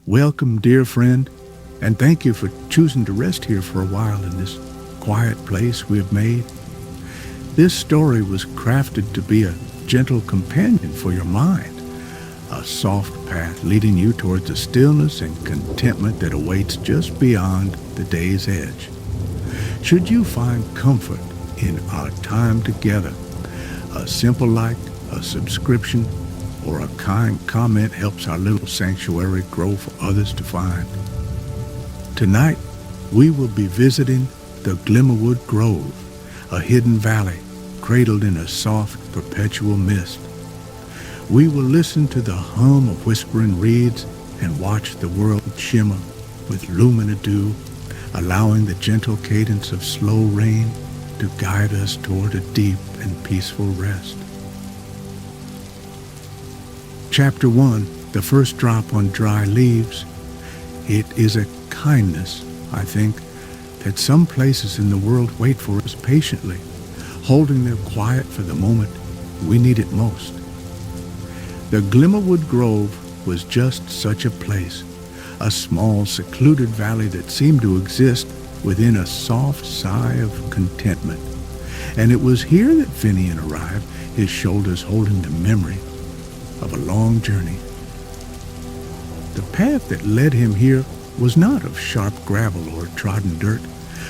Welcome, dear friend, and thank you for choosing to rest here for a while in this quiet place we have made. This story was crafted to be a gentle companion for your mind, a soft path leading you towards the stillness and contentment that awaits just beyond the day's edge. Should you find comfort in our time together, a simple like, a subscription, or a kind comment helps our little sanctuary grow for others to find. Tonight, we will be visiting the Glimmerwood Grove, a hidden valley cradled in a soft, perpetual mist. We will listen to the hum of whispering reeds and watch the world shimmer with Lumina Dew, allowing the gentle cadence of slow rain to guide us toward a deep and peaceful rest. Chapter 1, The First Drop on Dry Leaves. It is a kindness, I think, that some places in the world wait for us patiently, holding their quiet for the moment we need it most. The Glimmerwood Grove was just such a place, a small, secluded valley that seemed to exist within a soft sigh of contentment. And it was here that Finian arrived, his shoulders holding the memory of a long journey. The path that led him here was not of sharp gravel or trodden dirt,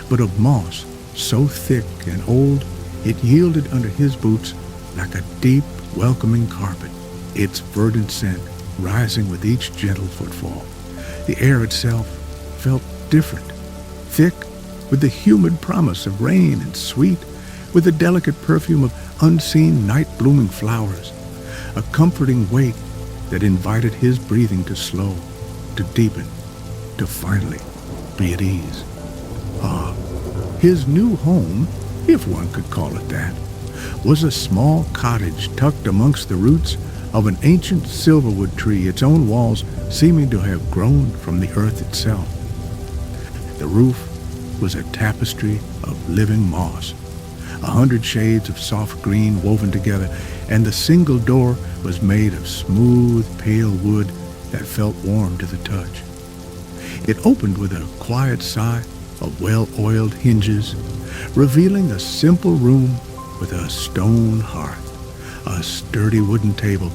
but of moss so thick and old it yielded under his boots like a deep, welcoming carpet, its verdant scent rising with each gentle footfall. The air itself felt different, thick with the humid promise of rain and sweet with the delicate perfume of unseen night-blooming flowers, a comforting weight that invited his breathing to slow, to deepen, to finally be at ease. His new home, if one could call it that, was a small cottage tucked amongst the roots of an ancient silverwood tree, its own walls seeming to have grown from the earth itself. The roof was a tapestry of living moss, 100 shades of soft green woven together, and the single door was made of smooth, pale wood that felt warm to the touch. It opened with a quiet sigh of well-oiled hinges, revealing a simple room with a stone hearth, a sturdy wooden table,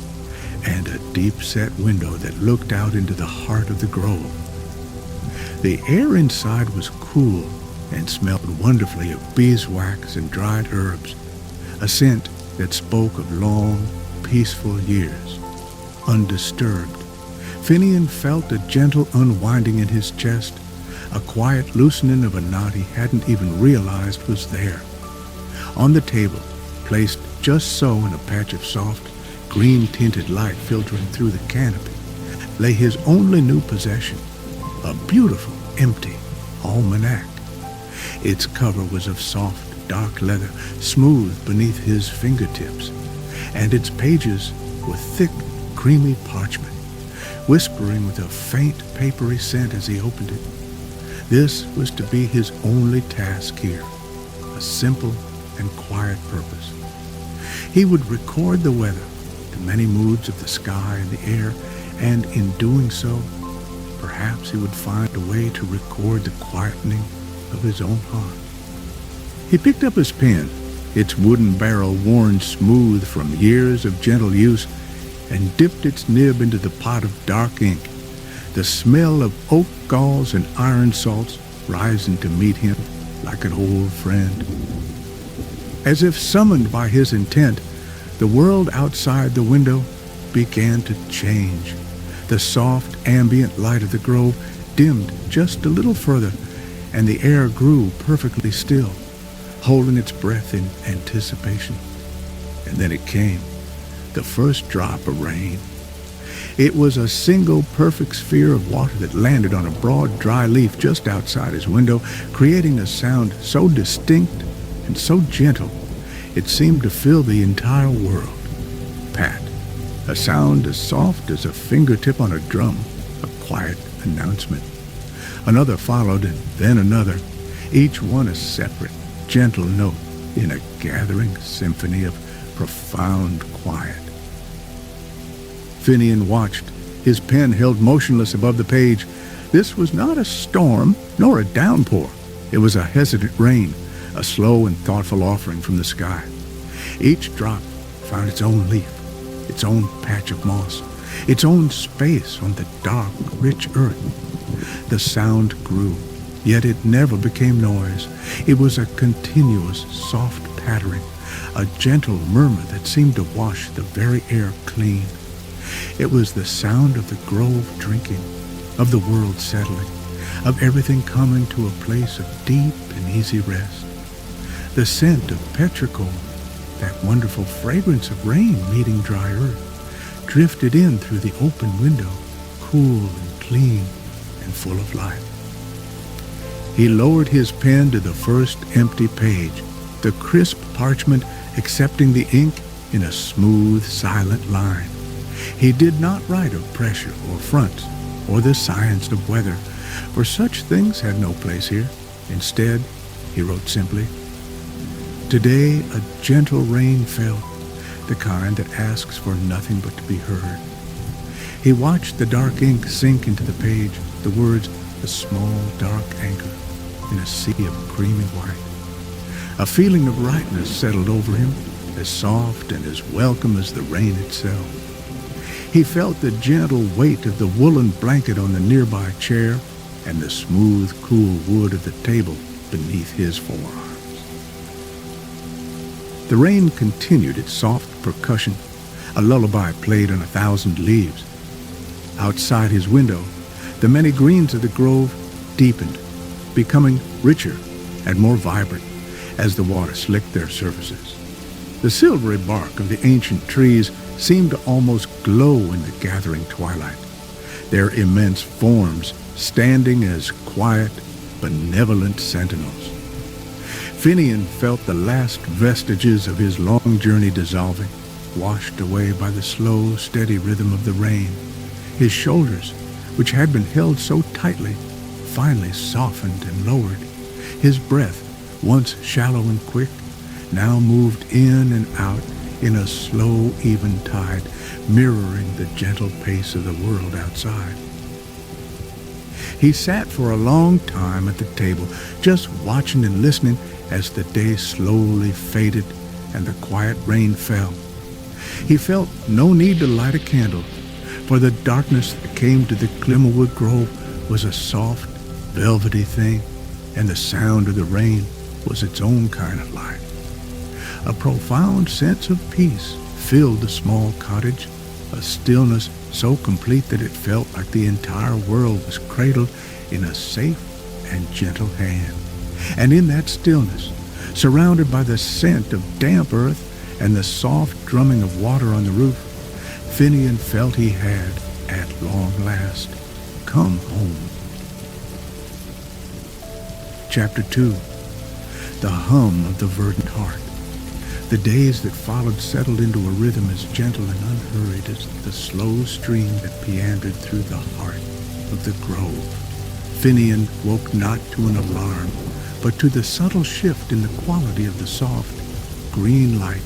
and a deep-set window that looked out into the heart of the grove. The air inside was cool and smelled wonderfully of beeswax and dried herbs, a scent that spoke of long, peaceful years. Undisturbed, Finian felt a gentle unwinding in his chest, a quiet loosening of a knot he hadn't even realized was there. On the table, placed just so in a patch of soft, green-tinted light filtering through the canopy, lay his only new possession, a beautiful, empty almanac. Its cover was of soft, dark leather, smooth beneath his fingertips, and its pages were thick, creamy parchment, whispering with a faint, papery scent as he opened it. This was to be his only task here, a simple and quiet purpose. He would record the weather, the many moods of the sky and the air, and in doing so, perhaps he would find a way to record the quietening of his own heart. He picked up his pen, its wooden barrel worn smooth from years of gentle use, and dipped its nib into the pot of dark ink, the smell of oak galls and iron salts rising to meet him like an old friend. As if summoned by his intent, the world outside the window began to change. The soft, ambient light of the grove dimmed just a little further, and the air grew perfectly still, holding its breath in anticipation. And then it came, the first drop of rain. It was a single perfect sphere of water that landed on a broad, dry leaf just outside his window, creating a sound so distinct and so gentle it seemed to fill the entire world. Pat, a sound as soft as a fingertip on a drum, a quiet announcement. Another followed, and then another, each one a separate, gentle note in a gathering symphony of profound quiet. Finian watched his pen held motionless above the page. This was not a storm, nor a downpour. It was a hesitant rain, a slow and thoughtful offering from the sky. Each drop found its own leaf, its own patch of moss, its own space on the dark, rich earth. The sound grew, yet it never became noise. It was a continuous, soft pattering, a gentle murmur that seemed to wash the very air clean. It was the sound of the grove drinking, of the world settling, of everything coming to a place of deep and easy rest. The scent of petrichor, that wonderful fragrance of rain meeting dry earth, drifted in through the open window, cool and clean and full of life. He lowered his pen to the first empty page, the crisp parchment accepting the ink in a smooth, silent line. He did not write of pressure or fronts or the science of weather, for such things had no place here. Instead, he wrote simply, "Today a gentle rain fell, the kind that asks for nothing but to be heard." He watched the dark ink sink into the page, the words, "a small dark anchor in a sea of creamy white." A feeling of rightness settled over him, as soft and as welcome as the rain itself. He felt the gentle weight of the woolen blanket on the nearby chair and the smooth, cool wood of the table beneath his forearms. The rain continued its soft percussion. A lullaby played on 1,000 leaves. Outside his window, the many greens of the grove deepened, becoming richer and more vibrant as the water slicked their surfaces. The silvery bark of the ancient trees seemed to almost glow in the gathering twilight, their immense forms standing as quiet, benevolent sentinels. Finian felt the last vestiges of his long journey dissolving, washed away by the slow, steady rhythm of the rain. His shoulders, which had been held so tightly, finally softened and lowered. His breath, once shallow and quick, now moved in and out in a slow, even tide, mirroring the gentle pace of the world outside. He sat for a long time at the table, just watching and listening as the day slowly faded and the quiet rain fell. He felt no need to light a candle, for the darkness that came to the Glimmerwood Grove was a soft, velvety thing, and the sound of the rain was its own kind of light. A profound sense of peace filled the small cottage, a stillness so complete that it felt like the entire world was cradled in a safe and gentle hand. And in that stillness, surrounded by the scent of damp earth and the soft drumming of water on the roof, Finian felt he had, at long last, come home. Chapter 2. The hum of the verdant heart. The days that followed settled into a rhythm as gentle and unhurried as the slow stream that meandered through the heart of the grove. Finian woke not to an alarm, but to the subtle shift in the quality of the soft, green light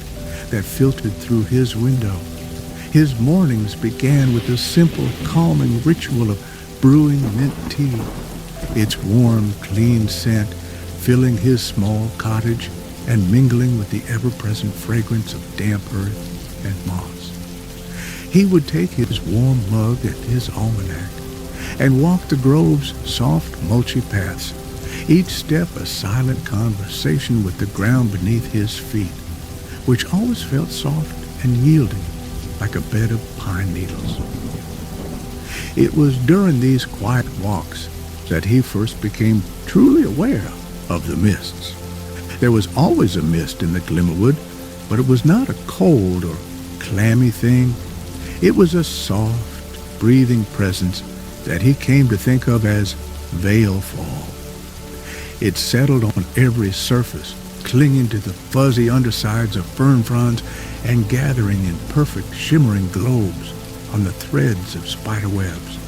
that filtered through his window. His mornings began with the simple, calming ritual of brewing mint tea, its warm, clean scent filling his small cottage and mingling with the ever-present fragrance of damp earth and moss. He would take his warm mug and his almanac and walk the grove's soft, mulchy paths, each step a silent conversation with the ground beneath his feet, which always felt soft and yielding, like a bed of pine needles. It was during these quiet walks that he first became truly aware of the mists. There was always a mist in the Glimmerwood, but it was not a cold or clammy thing. It was a soft, breathing presence that he came to think of as veil fall. It settled on every surface, clinging to the fuzzy undersides of fern fronds and gathering in perfect shimmering globes on the threads of spider webs.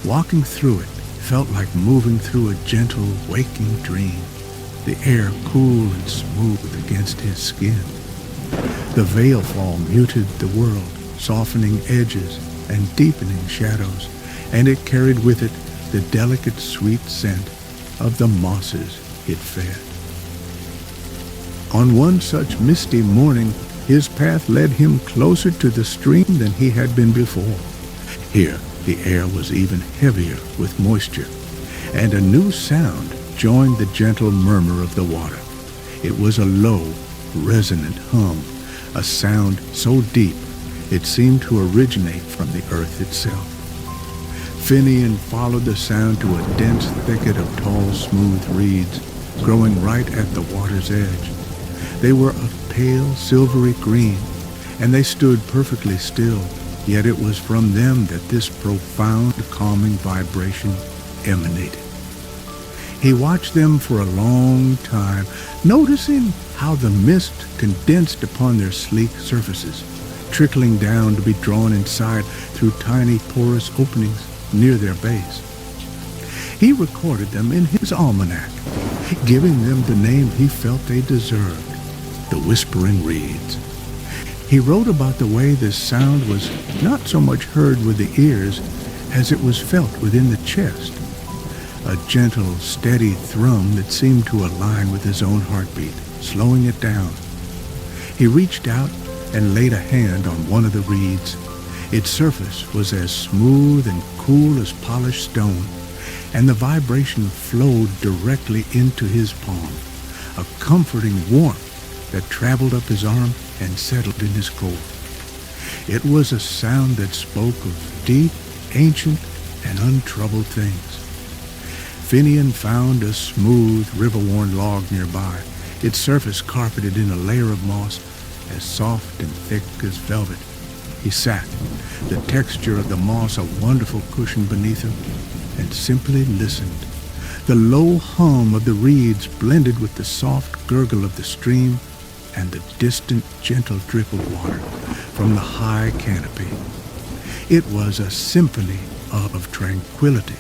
Walking through it felt like moving through a gentle, waking dream, the air cool and smooth against his skin. The veil fall muted the world, softening edges and deepening shadows, and it carried with it the delicate sweet scent of the mosses it fed. On one such misty morning, his path led him closer to the stream than he had been before. Here, the air was even heavier with moisture, and a new sound joined the gentle murmur of the water. It was a low, resonant hum, a sound so deep it seemed to originate from the earth itself. Finian followed the sound to a dense thicket of tall, smooth reeds growing right at the water's edge. They were of pale, silvery green, and they stood perfectly still, yet it was from them that this profound, calming vibration emanated. He watched them for a long time, noticing how the mist condensed upon their sleek surfaces, trickling down to be drawn inside through tiny porous openings near their base. He recorded them in his almanac, giving them the name he felt they deserved, the Whispering Reeds. He wrote about the way this sound was not so much heard with the ears as it was felt within the chest, a gentle, steady thrum that seemed to align with his own heartbeat, slowing it down. He reached out and laid a hand on one of the reeds. Its surface was as smooth and cool as polished stone, and the vibration flowed directly into his palm, a comforting warmth that traveled up his arm and settled in his core. It was a sound that spoke of deep, ancient, and untroubled things. Finian found a smooth, river-worn log nearby, its surface carpeted in a layer of moss as soft and thick as velvet. He sat, the texture of the moss a wonderful cushion beneath him, and simply listened. The low hum of the reeds blended with the soft gurgle of the stream and the distant, gentle drip of water from the high canopy. It was a symphony of tranquility,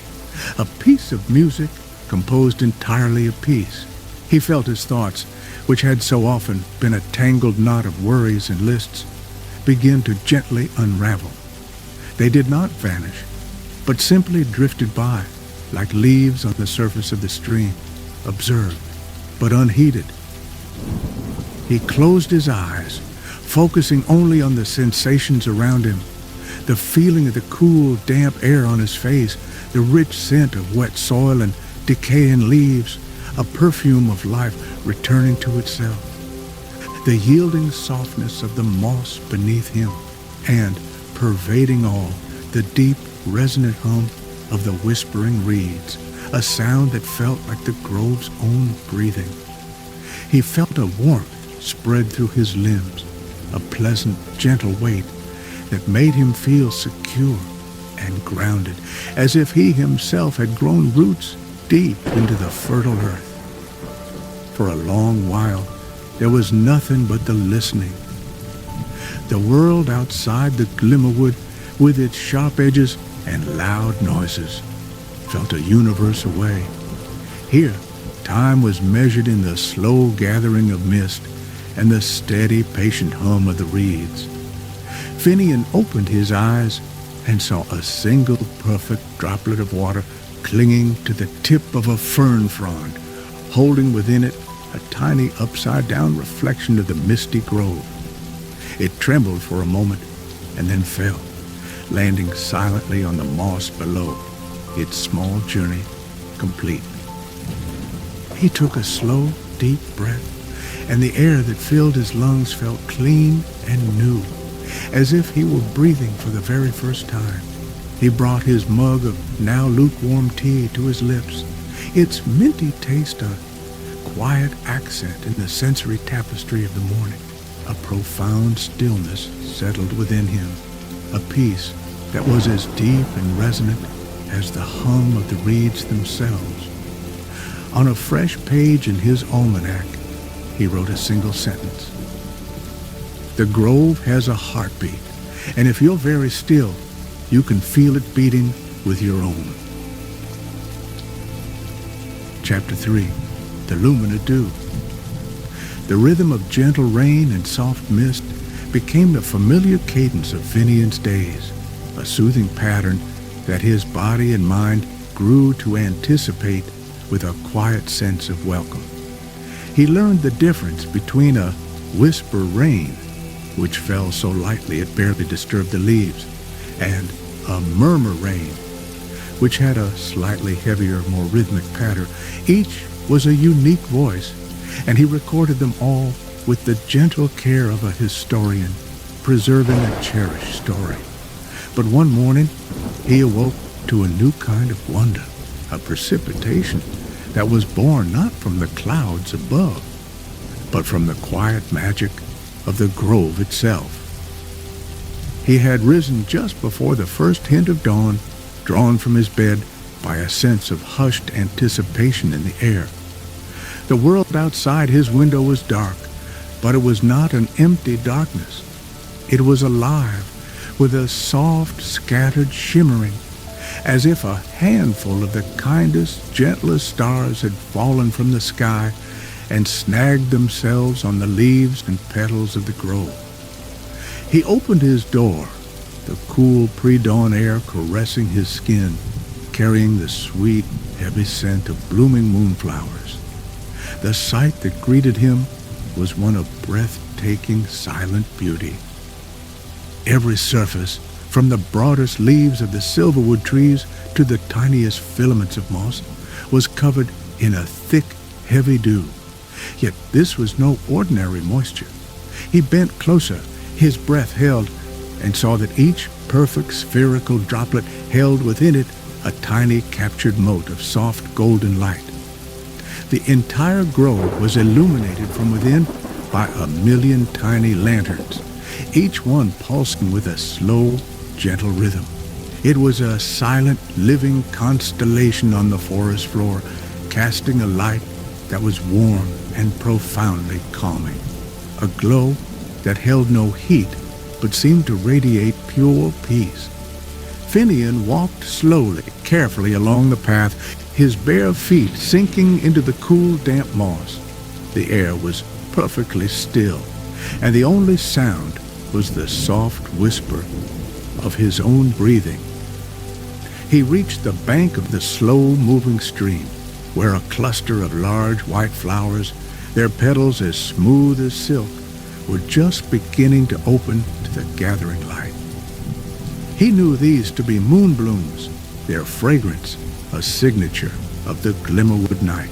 a piece of music composed entirely of peace. He felt his thoughts, which had so often been a tangled knot of worries and lists, begin to gently unravel. They did not vanish, but simply drifted by, like leaves on the surface of the stream, observed, but unheeded. He closed his eyes, focusing only on the sensations around him, the feeling of the cool, damp air on his face, the rich scent of wet soil and decaying leaves, a perfume of life returning to itself, the yielding softness of the moss beneath him, and, pervading all, the deep, resonant hum of the whispering reeds, a sound that felt like the grove's own breathing. He felt a warmth spread through his limbs, a pleasant, gentle weight that made him feel secure and grounded, as if he himself had grown roots deep into the fertile earth. For a long while, there was nothing but the listening. The world outside the Glimmerwood, with its sharp edges and loud noises, felt a universe away. Here, time was measured in the slow gathering of mist and the steady, patient hum of the reeds. Finian opened his eyes and saw a single perfect droplet of water clinging to the tip of a fern frond, holding within it a tiny upside-down reflection of the misty grove. It trembled for a moment and then fell, landing silently on the moss below, its small journey complete. He took a slow, deep breath, and the air that filled his lungs felt clean and new, as if he were breathing for the very first time. He brought his mug of now lukewarm tea to his lips, its minty taste a quiet accent in the sensory tapestry of the morning. A profound stillness settled within him, a peace that was as deep and resonant as the hum of the reeds themselves. On a fresh page in his almanac, he wrote a single sentence. The grove has a heartbeat, and if you're very still, you can feel it beating with your own. Chapter 3. The Lumina Dew. The rhythm of gentle rain and soft mist became the familiar cadence of Finian's days, a soothing pattern that his body and mind grew to anticipate with a quiet sense of welcome. He learned the difference between a whisper rain, which fell so lightly it barely disturbed the leaves, and a murmur rain, which had a slightly heavier, more rhythmic patter. Each was a unique voice, and he recorded them all with the gentle care of a historian preserving a cherished story. But one morning, he awoke to a new kind of wonder, a precipitation that was born not from the clouds above, but from the quiet magic of the grove itself. He had risen just before the first hint of dawn, drawn from his bed by a sense of hushed anticipation in the air. The world outside his window was dark, but it was not an empty darkness. It was alive with a soft, scattered shimmering, as if a handful of the kindest, gentlest stars had fallen from the sky and snagged themselves on the leaves and petals of the grove. He opened his door, the cool pre-dawn air caressing his skin, carrying the sweet, heavy scent of blooming moonflowers. The sight that greeted him was one of breathtaking, silent beauty. Every surface, from the broadest leaves of the silverwood trees to the tiniest filaments of moss, was covered in a thick, heavy dew. Yet this was no ordinary moisture. He bent closer, his breath held, and saw that each perfect spherical droplet held within it a tiny captured mote of soft golden light. The entire grove was illuminated from within by 1,000,000 tiny lanterns, each one pulsing with a slow, gentle rhythm. It was a silent, living constellation on the forest floor, casting a light that was warm and profoundly calming, a glow that held no heat but seemed to radiate pure peace. Finian walked slowly, carefully along the path, his bare feet sinking into the cool, damp moss. The air was perfectly still, and the only sound was the soft whisper of his own breathing. He reached the bank of the slow-moving stream, where a cluster of large white flowers, their petals as smooth as silk, were just beginning to open to the gathering light. He knew these to be moonblooms, their fragrance a signature of the Glimmerwood night.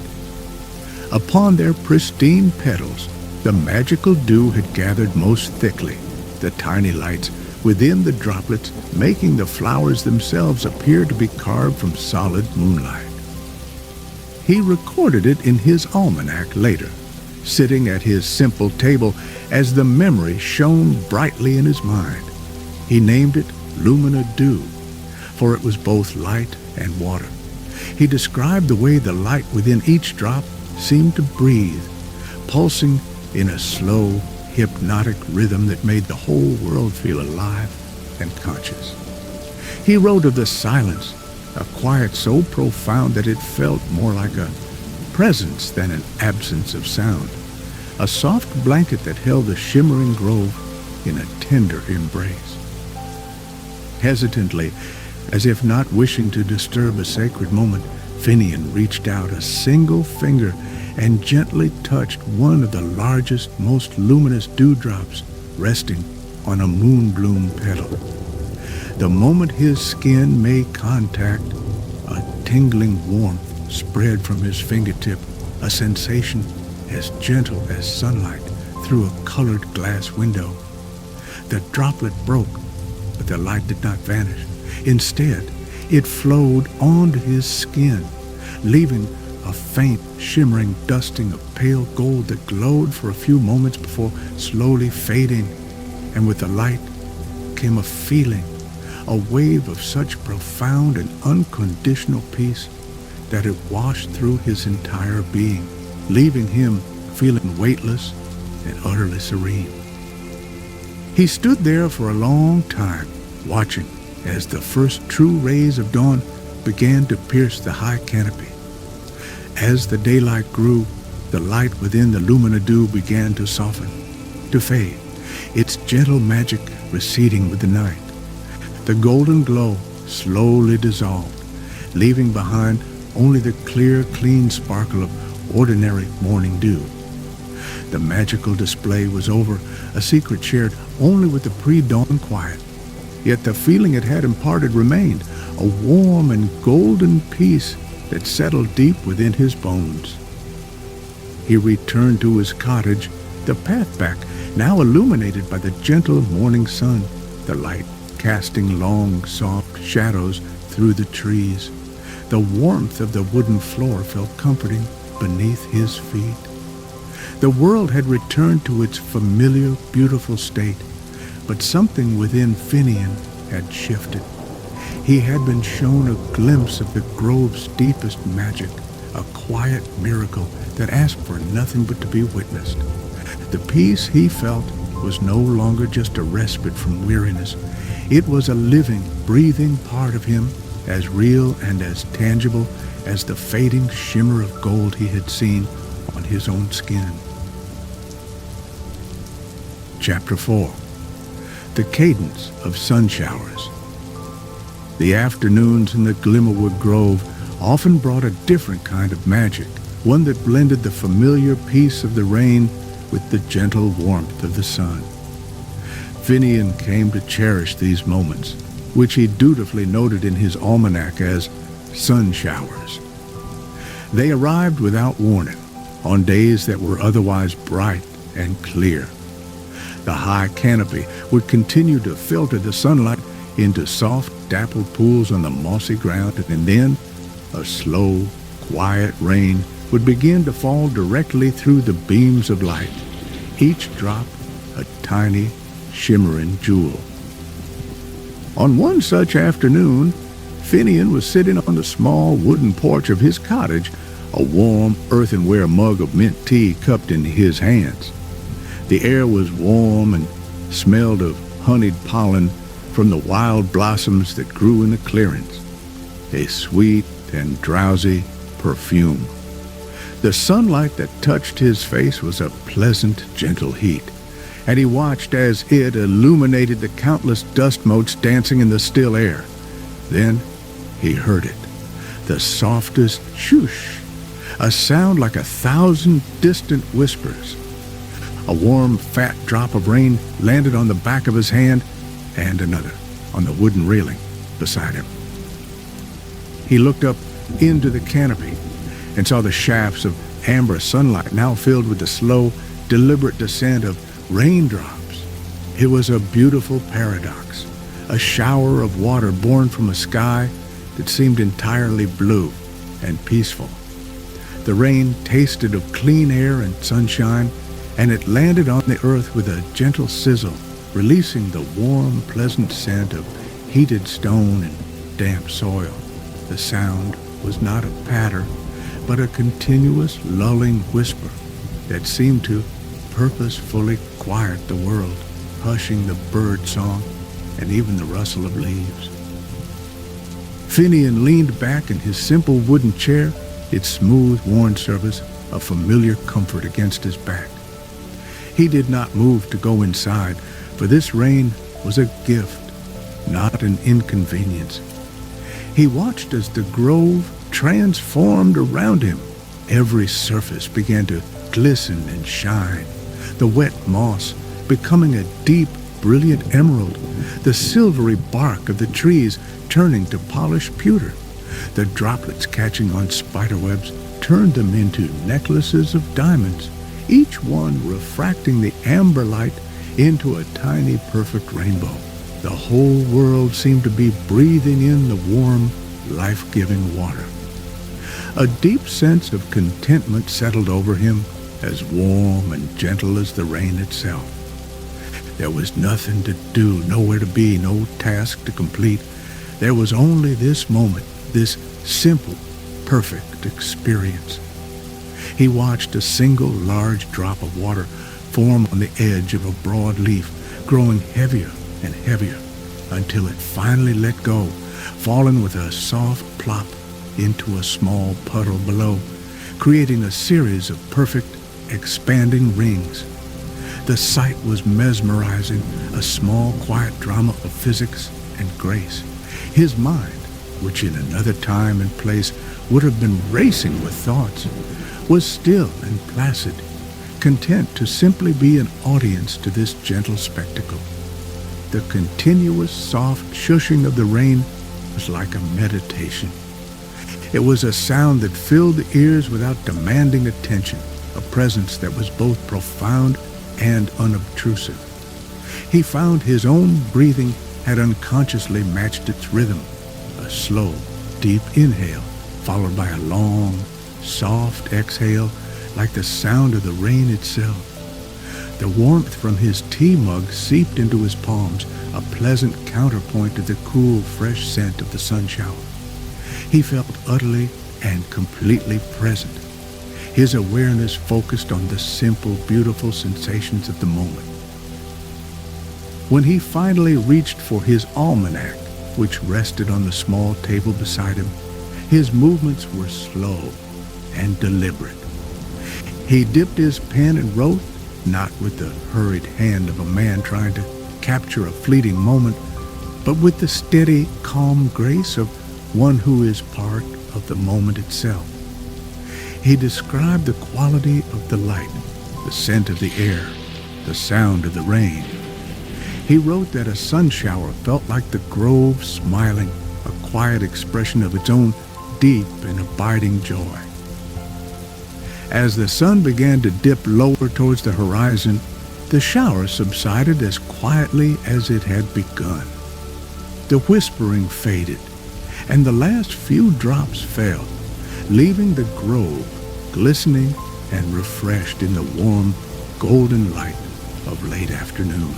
Upon their pristine petals, the magical dew had gathered most thickly, the tiny lights within the droplets making the flowers themselves appear to be carved from solid moonlight. He recorded it in his almanac later, sitting at his simple table as the memory shone brightly in his mind. He named it Lumina Dew, for it was both light and water. He described the way the light within each drop seemed to breathe, pulsing in a slow, hypnotic rhythm that made the whole world feel alive and conscious. He wrote of the silence, a quiet so profound that it felt more like a presence than an absence of sound, a soft blanket that held the shimmering grove in a tender embrace. Hesitantly, as if not wishing to disturb a sacred moment, Finian reached out a single finger and gently touched one of the largest, most luminous dewdrops resting on a moonbloom petal. The moment his skin made contact, a tingling warmth spread from his fingertip, a sensation as gentle as sunlight through a colored glass window. The droplet broke, but the light did not vanish. Instead, it flowed onto his skin, leaving a faint, shimmering dusting of pale gold that glowed for a few moments before slowly fading. And with the light came a feeling, a wave of such profound and unconditional peace that it washed through his entire being, leaving him feeling weightless and utterly serene. He stood there for a long time, watching as the first true rays of dawn began to pierce the high canopy. As the daylight grew, the light within the Lumina Dew began to soften, to fade, its gentle magic receding with the night. The golden glow slowly dissolved, leaving behind only the clear, clean sparkle of ordinary morning dew. The magical display was over, a secret shared only with the pre-dawn quiet. Yet the feeling it had imparted remained, a warm and golden peace that settled deep within his bones. He returned to his cottage, the path back now illuminated by the gentle morning sun, the light casting long, soft shadows through the trees. The warmth of the wooden floor felt comforting beneath his feet. The world had returned to its familiar, beautiful state, but something within Finian had shifted. He had been shown a glimpse of the grove's deepest magic, a quiet miracle that asked for nothing but to be witnessed. The peace he felt was no longer just a respite from weariness. It was a living, breathing part of him, as real and as tangible as the fading shimmer of gold he had seen on his own skin. Chapter 4. The Cadence of Sun Showers. The afternoons in the Glimmerwood Grove often brought a different kind of magic, one that blended the familiar peace of the rain with the gentle warmth of the sun. Finian came to cherish these moments, which he dutifully noted in his almanac as sun showers. They arrived without warning, on days that were otherwise bright and clear. The high canopy would continue to filter the sunlight into soft, dappled pools on the mossy ground, and then a slow, quiet rain would begin to fall directly through the beams of light, each drop a tiny, shimmering jewel. On one such afternoon, Finian was sitting on the small wooden porch of his cottage, a warm earthenware mug of mint tea cupped in his hands. The air was warm and smelled of honeyed pollen from the wild blossoms that grew in the clearings, a sweet and drowsy perfume. The sunlight that touched his face was a pleasant, gentle heat, and he watched as it illuminated the countless dust motes dancing in the still air. Then he heard it, the softest shoosh, a sound like 1,000 distant whispers. A warm, fat drop of rain landed on the back of his hand, and another on the wooden railing beside him. He looked up into the canopy and saw the shafts of amber sunlight now filled with the slow, deliberate descent of raindrops. It was a beautiful paradox, a shower of water born from a sky that seemed entirely blue and peaceful. The rain tasted of clean air and sunshine, and it landed on the earth with a gentle sizzle, releasing the warm, pleasant scent of heated stone and damp soil. The sound was not a patter, but a continuous, lulling whisper that seemed to purposefully quiet the world, hushing the bird song and even the rustle of leaves. Finian leaned back in his simple wooden chair, its smooth, worn surface a familiar comfort against his back. He did not move to go inside, for this rain was a gift, not an inconvenience. He watched as the grove transformed around him. Every surface began to glisten and shine, the wet moss becoming a deep, brilliant emerald, the silvery bark of the trees turning to polished pewter. The droplets catching on spiderwebs turned them into necklaces of diamonds, each one refracting the amber light into a tiny, perfect rainbow. The whole world seemed to be breathing in the warm, life-giving water. A deep sense of contentment settled over him, as warm and gentle as the rain itself. There was nothing to do, nowhere to be, no task to complete. There was only this moment, this simple, perfect experience. He watched a single large drop of water form on the edge of a broad leaf, growing heavier and heavier until it finally let go, falling with a soft plop into a small puddle below, creating a series of perfect, expanding rings. The sight was mesmerizing, a small, quiet drama of physics and grace. His mind, which in another time and place would have been racing with thoughts, was still and placid, content to simply be an audience to this gentle spectacle. The continuous soft shushing of the rain was like a meditation. It was a sound that filled the ears without demanding attention, a presence that was both profound and unobtrusive. He found his own breathing had unconsciously matched its rhythm, a slow, deep inhale, followed by a long, soft exhale like the sound of the rain itself. The warmth from his tea mug seeped into his palms, a pleasant counterpoint to the cool, fresh scent of the sun shower. He felt utterly and completely present. His awareness focused on the simple, beautiful sensations of the moment. When he finally reached for his almanac, which rested on the small table beside him, his movements were slow and deliberate. He dipped his pen and wrote, not with the hurried hand of a man trying to capture a fleeting moment, but with the steady, calm grace of one who is part of the moment itself. He described the quality of the light, the scent of the air, the sound of the rain. He wrote that a sun shower felt like the grove smiling, a quiet expression of its own deep and abiding joy. As the sun began to dip lower towards the horizon, the shower subsided as quietly as it had begun. The whispering faded, and the last few drops fell, leaving the grove glistening and refreshed in the warm, golden light of late afternoon.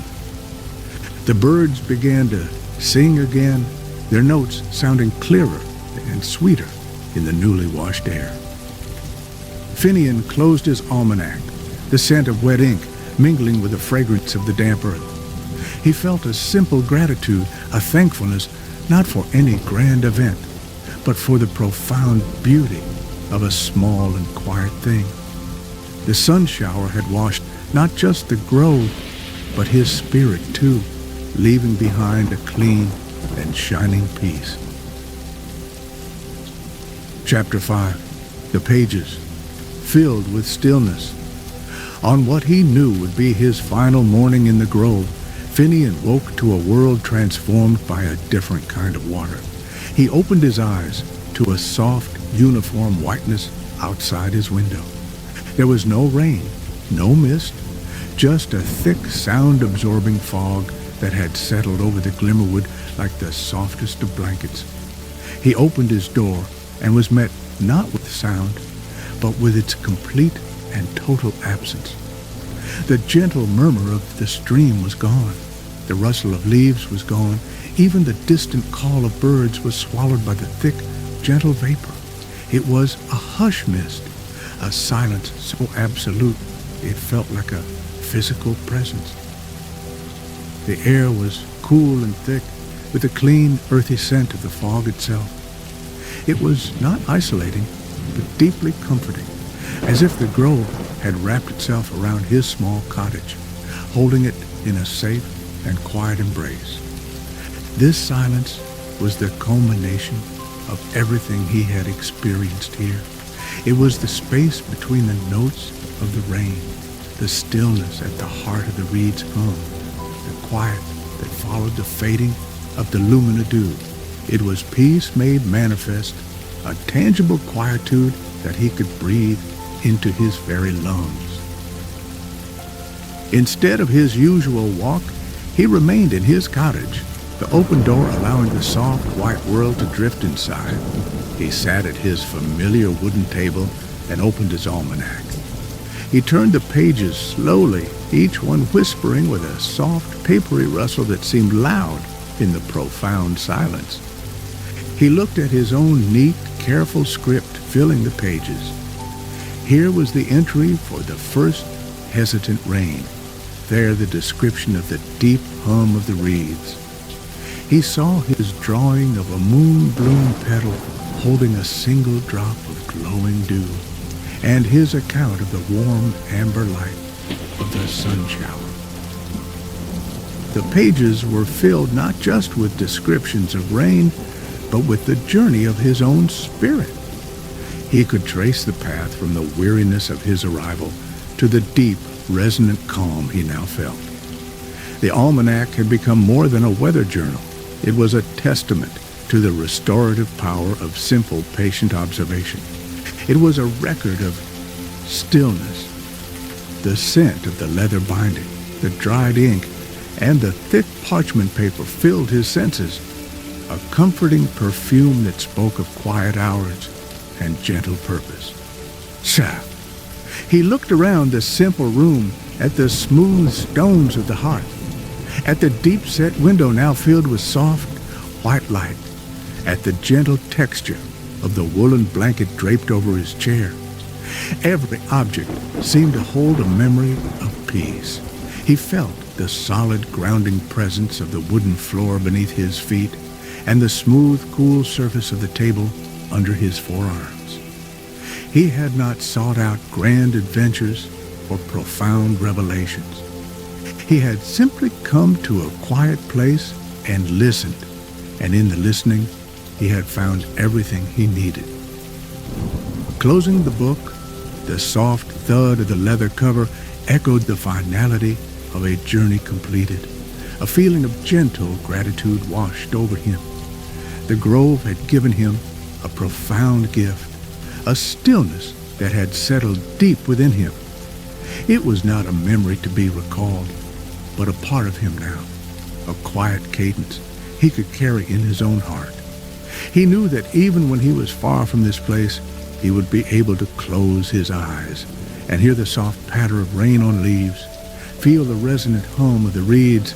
The birds began to sing again, their notes sounding clearer and sweeter in the newly washed air. Finian closed his almanac, the scent of wet ink mingling with the fragrance of the damp earth. He felt a simple gratitude, a thankfulness not for any grand event, but for the profound beauty of a small and quiet thing. The sun shower had washed not just the grove, but his spirit too, leaving behind a clean and shining peace. Chapter 5. The pages, filled with stillness. On what he knew would be his final morning in the grove, Finian woke to a world transformed by a different kind of water. He opened his eyes to a soft, uniform whiteness outside his window. There was no rain, no mist, just a thick, sound-absorbing fog that had settled over the Glimmerwood like the softest of blankets. He opened his door and was met not with sound, but with its complete and total absence. The gentle murmur of the stream was gone. The rustle of leaves was gone. Even the distant call of birds was swallowed by the thick, gentle vapor. It was a hush mist, a silence so absolute it felt like a physical presence. The air was cool and thick, with the clean, earthy scent of the fog itself. It was not isolating, but deeply comforting, as if the grove had wrapped itself around his small cottage, holding it in a safe and quiet embrace. This silence was the culmination of everything he had experienced here. It was the space between the notes of the rain, the stillness at the heart of the reed's hum, the quiet that followed the fading of the Lumina Dew. It was peace made manifest, a tangible quietude that he could breathe into his very lungs. Instead of his usual walk, he remained in his cottage, the open door allowing the soft, white world to drift inside. He sat at his familiar wooden table and opened his almanac. He turned the pages slowly, each one whispering with a soft, papery rustle that seemed loud in the profound silence. He looked at his own neat, careful script filling the pages. Here was the entry for the first hesitant rain. There the description of the deep hum of the reeds. He saw his drawing of a moon-bloom petal holding a single drop of glowing dew, and his account of the warm amber light of the sun shower. The pages were filled not just with descriptions of rain, but with the journey of his own spirit. He could trace the path from the weariness of his arrival to the deep, resonant calm he now felt. The almanac had become more than a weather journal. It was a testament to the restorative power of simple, patient observation. It was a record of stillness. The scent of the leather binding, the dried ink, and the thick parchment paper filled his senses, a comforting perfume that spoke of quiet hours and gentle purpose. Pshaw! He looked around the simple room at the smooth stones of the hearth, at the deep-set window now filled with soft, white light, at the gentle texture of the woolen blanket draped over his chair. Every object seemed to hold a memory of peace. He felt the solid, grounding presence of the wooden floor beneath his feet and the smooth, cool surface of the table under his forearms. He had not sought out grand adventures or profound revelations. He had simply come to a quiet place and listened, and in the listening, he had found everything he needed. Closing the book, the soft thud of the leather cover echoed the finality of a journey completed. A feeling of gentle gratitude washed over him. The grove had given him a profound gift, a stillness that had settled deep within him. It was not a memory to be recalled, but a part of him now, a quiet cadence he could carry in his own heart. He knew that even when he was far from this place, he would be able to close his eyes and hear the soft patter of rain on leaves, feel the resonant hum of the reeds,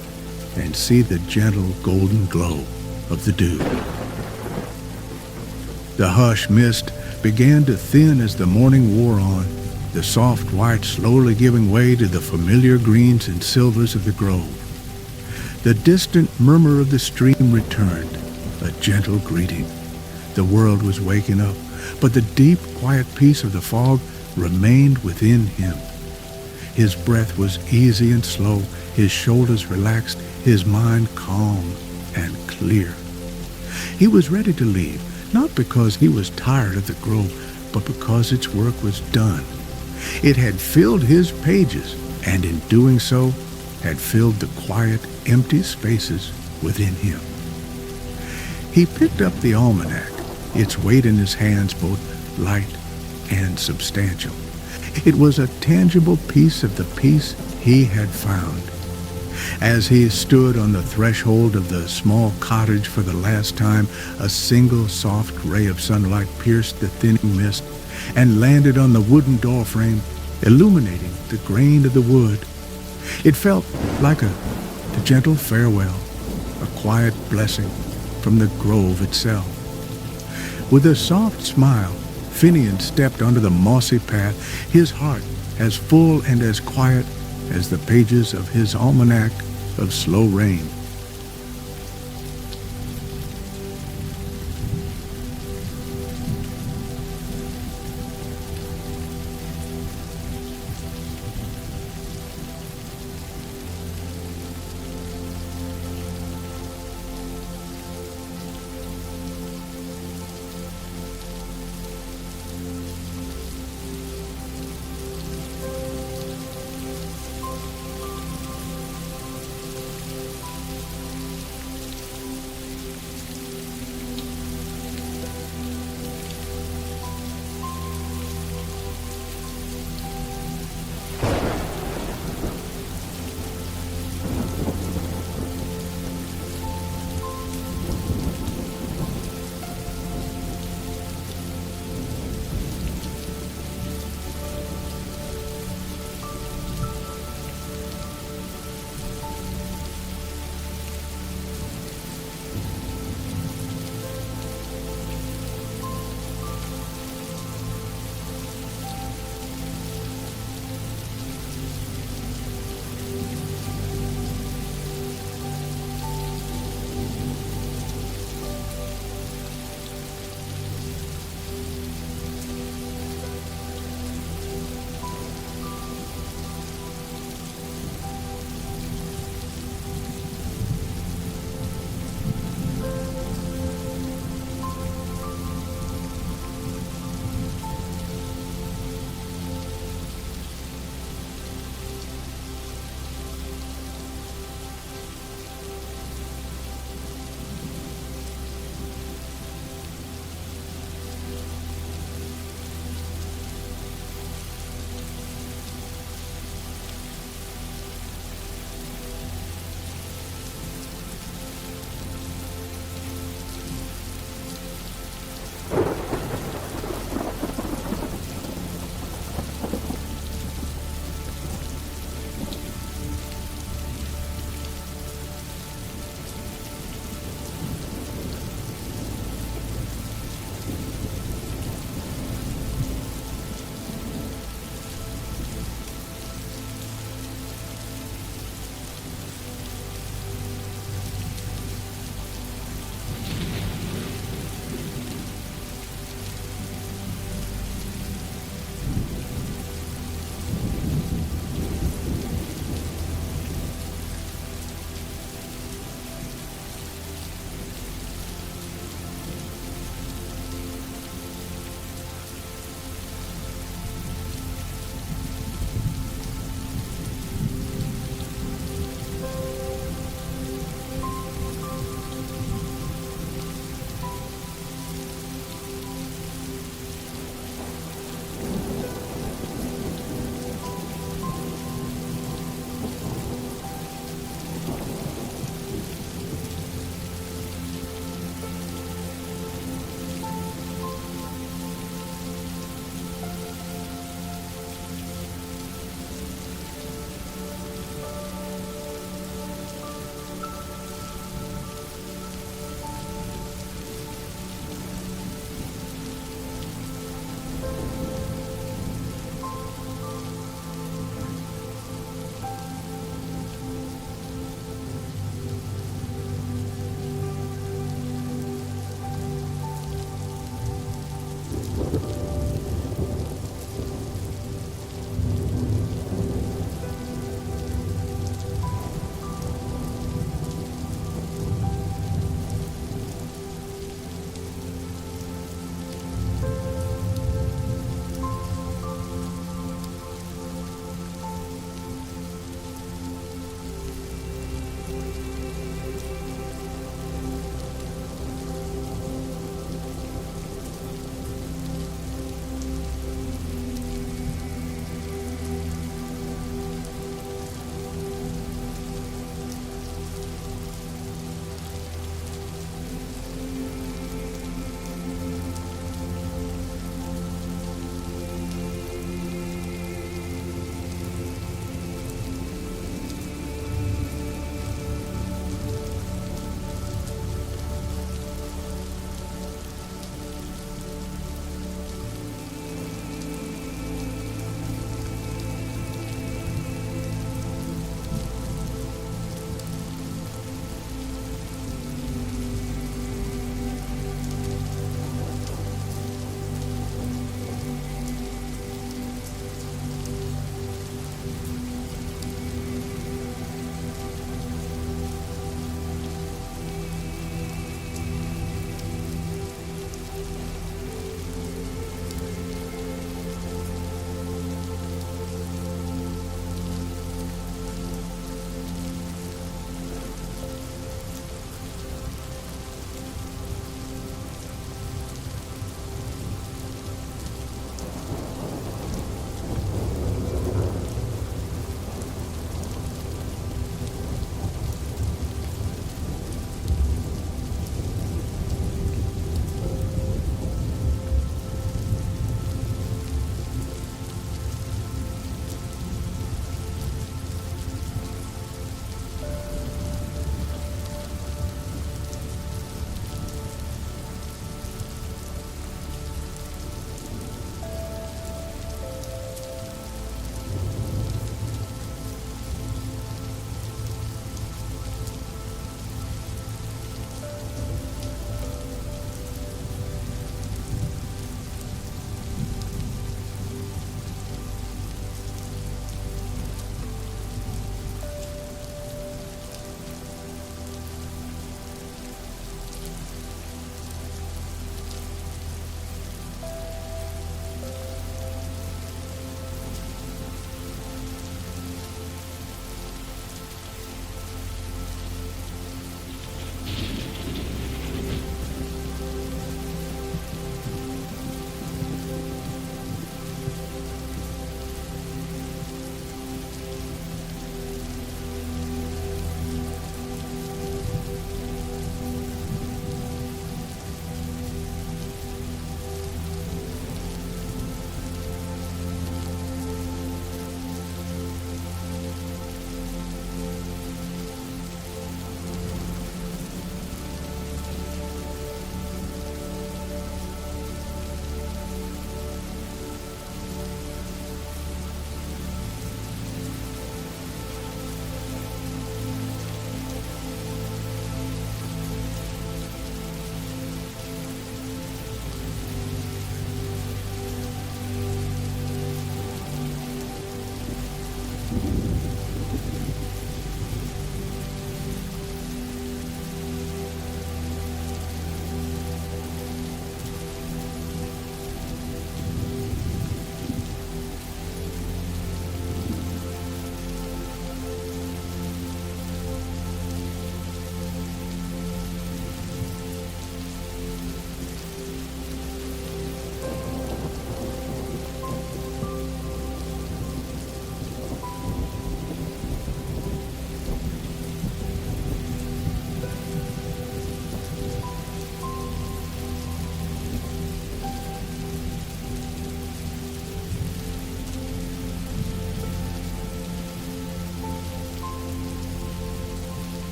and see the gentle golden glow of the dew. The hush mist began to thin as the morning wore on, the soft white slowly giving way to the familiar greens and silvers of the grove. The distant murmur of the stream returned, a gentle greeting. The world was waking up, but the deep, quiet peace of the fog remained within him. His breath was easy and slow, his shoulders relaxed, his mind calm and clear. He was ready to leave, not because he was tired of the grove, but because its work was done. It had filled his pages, and in doing so, had filled the quiet, empty spaces within him. He picked up the almanac, its weight in his hands both light and substantial. It was a tangible piece of the peace he had found. As he stood on the threshold of the small cottage for the last time, a single soft ray of sunlight pierced the thinning mist and landed on the wooden doorframe, illuminating the grain of the wood. It felt like a gentle farewell, a quiet blessing from the grove itself. With a soft smile, Finian stepped onto the mossy path, his heart as full and as quiet as the pages of his Almanac of Slow Rain.